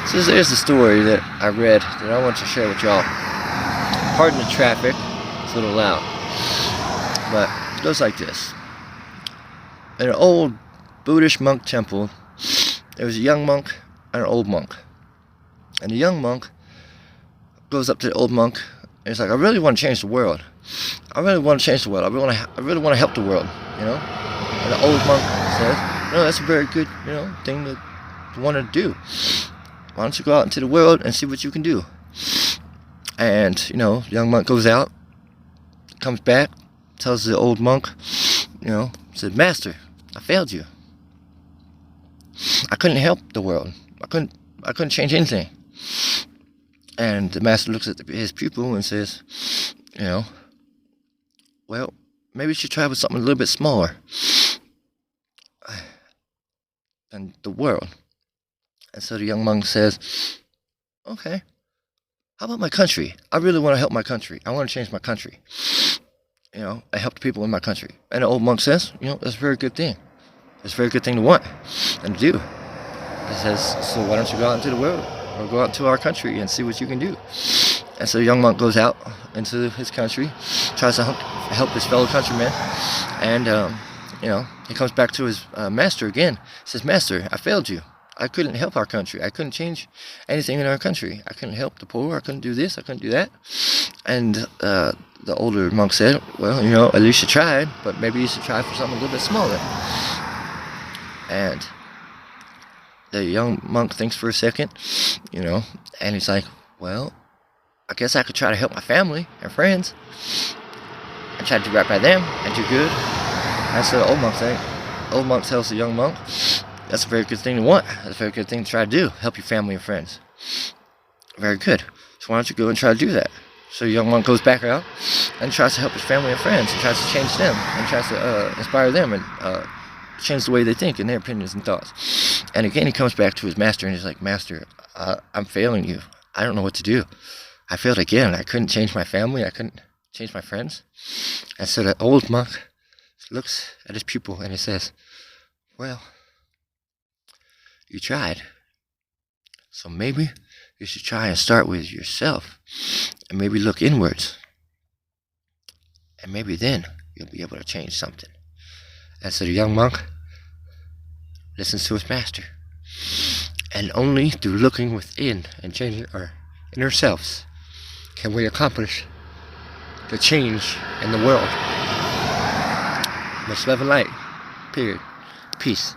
So there's a story that I read that I want to share with y'all. Pardon the traffic, it's a little loud, but it goes like this. In an old Buddhist monk temple, there was a young monk and an old monk. And the young monk goes up to the old monk and he's like, I really want to change the world. I really want to change the world. I really want to help the world, you know? And the old monk says, no, that's a very good, thing to want to do. Why don't you go out into the world and see what you can do? And, the young monk goes out, comes back, tells the old monk, said, Master, I failed you. I couldn't help the world. I couldn't change anything. And the master looks at his pupil and says, well, maybe you should try with something a little bit smaller than the world. And so the young monk says, okay, how about my country? I really want to help my country. I want to change my country. I help the people in my country. And the old monk says, that's a very good thing. It's a very good thing to want and to do. He says, so why don't you go out into the world or go out to our country and see what you can do? And so the young monk goes out into his country, tries to help his fellow countrymen. And, he comes back to his master again. He says, Master, I failed you. I couldn't help our country. I couldn't change anything in our country. I couldn't help the poor. I couldn't do this. I couldn't do that. And the older monk said, well, at least you tried, but maybe you should try for something a little bit smaller. And the young monk thinks for a second, and he's like, well, I guess I could try to help my family and friends and try to do right by them and do good. And so the old monk tells the young monk, that's a very good thing to want. That's a very good thing to try to do. Help your family and friends. Very good. So why don't you go and try to do that? So the young monk goes back out and tries to help his family and friends and tries to change them and tries to inspire them and change the way they think and their opinions and thoughts. And again, he comes back to his master and he's like, Master, I'm failing you. I don't know what to do. I failed again. I couldn't change my family. I couldn't change my friends. And so the old monk looks at his pupil and he says, well, you tried. So maybe you should try and start with yourself and maybe look inwards. And maybe then you'll be able to change something. And so the young monk listens to his master. And only through looking within and changing our inner selves can we accomplish the change in the world. Much love and light. Period. Peace.